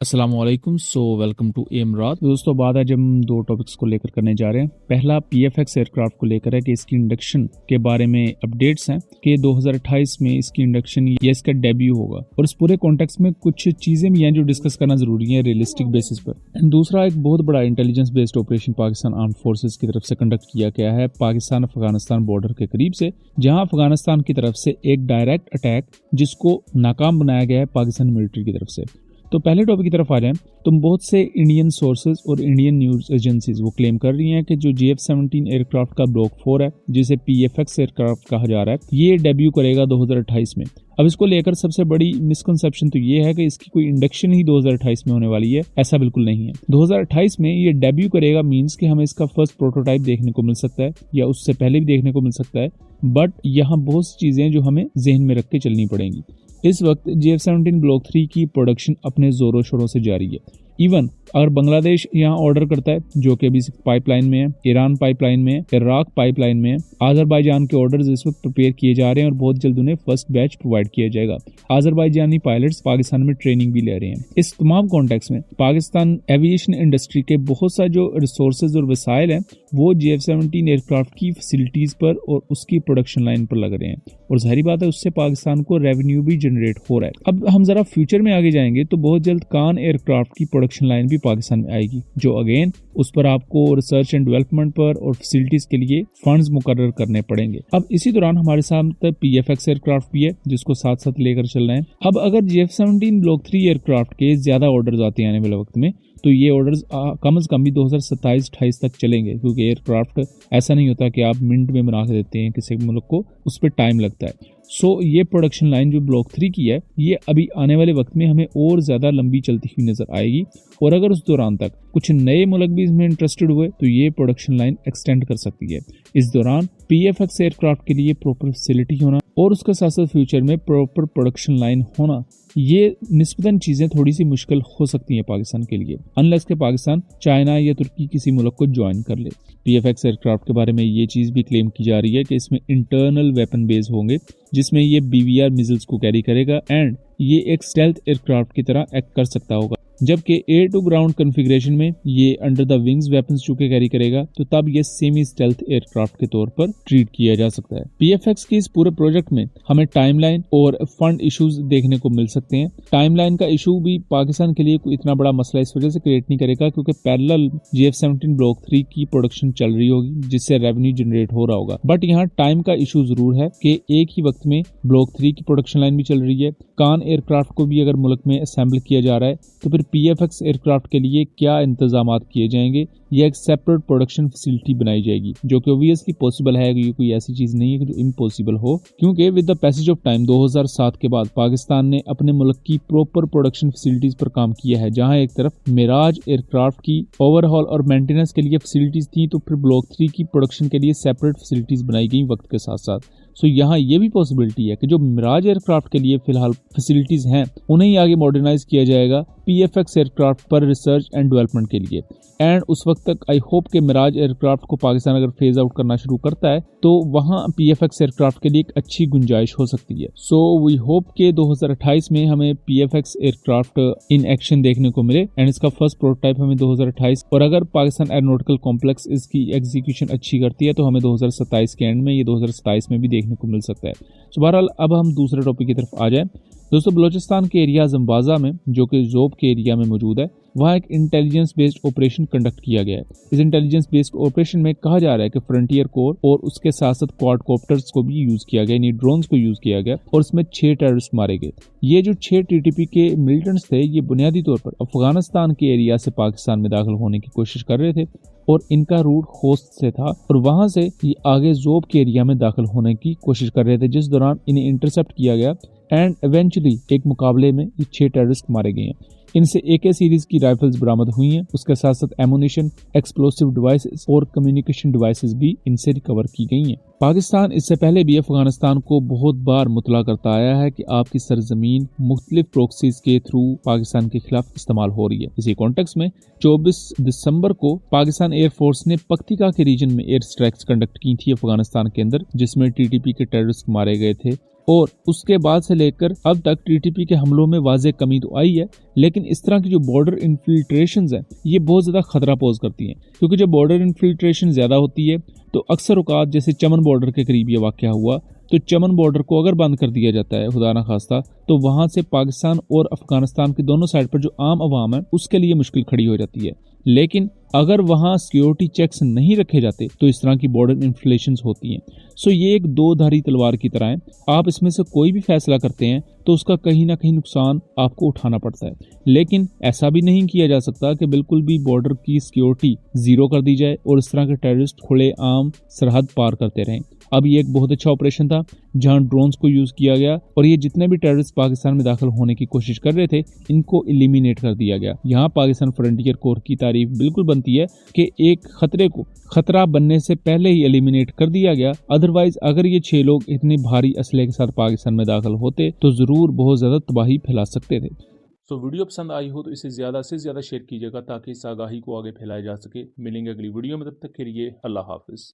अस्सलाम वालेकुम। Welcome to एमरात। दोस्तों, बात आज हम दो टॉपिक्स को लेकर करने जा रहे हैं। पहला पीएफएक्स एयरक्राफ्ट को लेकर है कि इसकी इंडक्शन के बारे में अपडेट्स हैं कि 2028 में इसकी इंडक्शन या इसका डेब्यू होगा, और इस पूरे कॉन्टेक्स्ट में कुछ चीजें भी हैं जो डिस्कस करना जरूरी है रियलिस्टिक बेसिस पर। एंड दूसरा, एक बहुत बड़ा intelligence based operation Pakistan armed forces की तरफ से कंडक्ट किया गया है पाकिस्तान अफगानिस्तान बॉर्डर के करीब से, जहां अफगानिस्तान की तरफ से एक डायरेक्ट अटैक जिसको नाकाम बनाया गया है पाकिस्तान मिलिट्री की तरफ से। तो पहले टॉपिक की तरफ आ जाएं तो बहुत से इंडियन सोर्सेज और इंडियन न्यूज एजेंसीज वो क्लेम कर रही हैं कि जो JF-17 एयरक्राफ्ट का ब्लॉक 4 है, जिसे PFX एयरक्राफ्ट कहा जा रहा है, ये डेब्यू करेगा 2028 में। अब इसको लेकर सबसे बड़ी मिसकंसेप्शन तो ये है कि इसकी कोई इंडक्शन ही 2028 में होने वाली है। ऐसा बिल्कुल नहीं है। 2028 में ये डेब्यू करेगा मींस कि हमें इसका फर्स्ट प्रोटोटाइप देखने को मिल सकता है, या उससे पहले भी देखने को मिल सकता है, बट यहाँ बहुत सी चीजें जो हमें जहन में रख के चलनी पड़ेंगी। इस वक्त JF-17 ब्लॉक 3 की प्रोडक्शन अपने जोरों शोरों से जारी है। इवन अगर बांग्लादेश यहाँ ऑर्डर करता है, जो कि अभी पाइपलाइन में है, ईरान पाइपलाइन में है, इराक पाइपलाइन में है, आज़रबाईजान के ऑर्डर्स इस वक्त प्रिपेयर किए जा रहे हैं और बहुत जल्द उन्हें फर्स्ट बैच प्रोवाइड किया जाएगा। आज़रबाईजानी पायलट्स पाकिस्तान में ट्रेनिंग भी ले रहे हैं। इस तमाम कॉन्टेक्स्ट में पाकिस्तान एविएशन इंडस्ट्री के बहुत सा जो रिसोर्सेज और वसाइल हैं वो JF-17 एयरक्राफ्ट की फैसिलिटीज पर और उसकी प्रोडक्शन लाइन पर लग रहे हैं, और जाहिर बात है उससे पाकिस्तान को रेवेन्यू भी जनरेट हो रहा है। अब हम जरा फ्यूचर में आगे जाएंगे तो बहुत जल्द कान एयरक्राफ्ट की प्रोडक्शन लाइन भी पाकिस्तान में आएगी, जो अगेन उस पर आपको रिसर्च एंड डेवलपमेंट पर और फैसिलिटीज के लिए फंड्स मुकर्रर करने पड़ेंगे। अब इसी दौरान हमारे साथ PFX एयरक्राफ्ट भी है जिसको साथ साथ लेकर चल रहे हैं। अब अगर JF-17 ब्लॉक 3 एयरक्राफ्ट के ज्यादा ऑर्डर्स आते हैं आने वाले वक्त में, तो ये ऑर्डर्स कम से कम भी 2027-28 तक चलेंगे, क्योंकि एयरक्राफ्ट ऐसा नहीं होता कि आप मिनट में बना के देते हैं किसी मुल्क को, उस पर टाइम लगता है। ये प्रोडक्शन लाइन जो ब्लॉक 3 की है, ये अभी आने वाले वक्त में हमें और ज्यादा लंबी चलती हुई नजर आएगी, और अगर उस दौरान तक कुछ नए मुल्क भी इसमें इंटरेस्टेड हुए तो ये प्रोडक्शन लाइन एक्सटेंड कर सकती है। इस दौरान PFX एयरक्राफ्ट के लिए प्रॉपर फैसिलिटी होना और उसके साथ साथ फ्यूचर में प्रॉपर प्रोडक्शन लाइन होना, ये निस्बतन चीजें थोड़ी सी मुश्किल हो सकती हैं पाकिस्तान के लिए, अनलेस के पाकिस्तान चाइना या तुर्की किसी मुल्क को ज्वाइन कर ले। PFX एयरक्राफ्ट के बारे में ये चीज भी क्लेम की जा रही है कि इसमें इंटरनल वेपन बेस होंगे, जिसमें ये BVR मिसाइल्स को कैरी करेगा, एंड ये एक स्टेल्थ एयरक्राफ्ट की तरह एक्ट कर सकता होगा। जबकि एयर टू ग्राउंड कॉन्फ़िगरेशन में ये अंडर द विंग्स वेपन्स चूंकि कैरी करेगा, तो तब ये सेमी स्टेल्थ एयरक्राफ्ट के तौर पर ट्रीट किया जा सकता है। PFX के इस पूरे प्रोजेक्ट में हमें टाइमलाइन और फंड इश्यूज देखने को मिल सकते हैं। टाइमलाइन का इशू भी पाकिस्तान के लिए कोई इतना बड़ा मसला इस वजह से क्रिएट नहीं करेगा क्योंकि पैरेलल JF-17 ब्लॉक 3 की प्रोडक्शन चल रही होगी, जिससे रेवेन्यू जनरेट हो रहा होगा। बट यहाँ टाइम का इशू जरूर है कि एक ही वक्त में ब्लॉक 3 की प्रोडक्शन लाइन भी चल रही है, कान एयरक्राफ्ट को भी अगर मुल्क में असेंबल किया जा रहा है, तो फिर PFX एयरक्राफ्ट के लिए क्या इंतजामात किए जाएंगे, या एक सेपरेट प्रोडक्शन फैसिलिटी बनाई जाएगी, जो कि ऑब्वियसली पॉसिबल है। ये कोई ऐसी चीज नहीं है जो इम्पॉसिबल हो, क्योंकि with the passage of time 2007 के बाद पाकिस्तान ने अपने मुल्क की प्रॉपर प्रोडक्शन फैसिलिटीज पर काम किया है, जहां एक तरफ मिराज एयरक्राफ्ट की ओवरहॉल और मेंटेनेंस के लिए फैसिलिटीज थी, तो फिर ब्लॉक 3 की प्रोडक्शन के लिए सेपरेट फैसिलिटीज बनाई गई वक्त के साथ साथ। यहाँ ये भी पॉसिबिलिटी है कि जो मिराज एयरक्राफ्ट के लिए फिलहाल फैसिलिटीज हैं उन्हें ही आगे मॉडर्नाइज किया जाएगा PFX एयरक्राफ्ट पर रिसर्च एंड डेवलपमेंट के लिए। एंड उस वक्त तक आई होप कि मिराज एयरक्राफ्ट को पाकिस्तान अगर फेज आउट करना शुरू करता है तो वहां PFX एयरक्राफ्ट के लिए एक अच्छी गुंजाइश हो सकती है। वी होप के 2028 में हमें PFX एयरक्राफ्ट इन एक्शन देखने को मिले, एंड इसका फर्स्ट प्रोटोटाइप हमें 2028, और अगर पाकिस्तान एरोनॉटिकल कॉम्प्लेक्स इसकी एग्जीक्यूशन अच्छी करती है तो हमें 2027 के एंड में, ये 2027 में भी देखने को मिल सकता है। बहरहाल अब हम दूसरे टॉपिक की तरफ आ जाए। दोस्तों, बलोचिस्तान के एरिया जम्बाजा में, जो कि जोब के एरिया में मौजूद है, वहाँ एक इंटेलिजेंस बेस्ड ऑपरेशन कंडक्ट किया गया है। इस इंटेलिजेंस बेस्ड ऑपरेशन में कहा जा रहा है कि फ्रंटियर कोर और उसके साथ साथ क्वाडकॉप्टर्स को भी यूज किया गया, यानी ड्रोन्स को यूज किया गया, और इसमें 6 टेररिस्ट मारे गए। ये जो 6 TTP के मिलिटेंट्स थे, ये बुनियादी तौर पर अफगानिस्तान के एरिया से पाकिस्तान में दाखिल होने की कोशिश कर रहे थे, और इनका रूट होस्ट से था, और वहां से ये आगे जोब के एरिया में दाखिल होने की कोशिश कर रहे थे, जिस दौरान इन्हें इंटरसेप्ट किया गया, एंड इवेंचुअली एक मुकाबले में ये 6 टेररिस्ट मारे गए हैं। इनसे AK सीरीज की राइफल्स बरामद हुई हैं, उसके साथ साथ एमुनिशन, एक्सप्लोसिव डिवाइसेस और कम्युनिकेशन डिवाइसेस भी इनसे रिकवर की गई हैं। पाकिस्तान इससे पहले भी अफगानिस्तान को बहुत बार मुतला करता आया है कि आपकी सरजमीन मुख्तलिफ प्रोक्सीज के थ्रू पाकिस्तान के खिलाफ इस्तेमाल हो रही है। इसी कॉन्टेक्स्ट में 24 दिसंबर को पाकिस्तान एयरफोर्स ने पक्तिका के रीजन में एयर स्ट्राइक्स कंडक्ट की थी अफगानिस्तान के अंदर, जिसमें TTP के टेररिस्ट मारे गए थे। और उसके बाद से लेकर अब तक टीटीपी के हमलों में वाज़ेह कमी तो आई है, लेकिन इस तरह की जो बॉर्डर इन्फिल्ट्रेशंस हैं ये बहुत ज़्यादा खतरा पोज करती हैं, क्योंकि जब बॉर्डर इन्फिल्ट्रेशन ज़्यादा होती है तो अक्सर औकात जैसे चमन बॉर्डर के करीब ये वाक़या हुआ, तो चमन बॉर्डर को अगर बंद कर दिया जाता है खुदा ना खास्ता, तो वहां से पाकिस्तान और अफगानिस्तान की दोनों साइड पर जो आम आवाम है उसके लिए मुश्किल खड़ी हो जाती है। लेकिन अगर वहां सिक्योरिटी चेक्स नहीं रखे जाते तो इस तरह की बॉर्डर इन्फ्लेशंस होती हैं। सो ये एक दो धारी तलवार की तरह है, आप इसमें से कोई भी फैसला करते हैं तो उसका कहीं ना कहीं नुकसान आपको उठाना पड़ता है। लेकिन ऐसा भी नहीं किया जा सकता कि बिल्कुल भी बॉर्डर की सिक्योरिटी जीरो कर दी जाए और इस तरह के टेररिस्ट खुले आम सरहद पार करते रहें। अब ये एक बहुत अच्छा ऑपरेशन था जहां ड्रोन्स को यूज किया गया और ये जितने भी टेररिस्ट पाकिस्तान में दाखिल होने की कोशिश कर रहे थे इनको एलिमिनेट कर दिया गया। यहाँ पाकिस्तान फ्रंटियर कोर की तारीफ बिल्कुल बनती है कि एक खतरे को खतरा बनने से पहले ही एलिमिनेट कर दिया गया। अदरवाइज अगर ये 6 लोग इतने भारी असले के साथ पाकिस्तान में दाखिल होते तो जरूर बहुत ज्यादा तबाही फैला सकते थे। वीडियो पसंद आई हो तो इसे ज्यादा से ज्यादा शेयर कीजिएगा ताकि इस आगाही को आगे फैलाया जा सके। मिलेंगे अगली वीडियो में, तब तक के लिए अल्लाह हाफिज।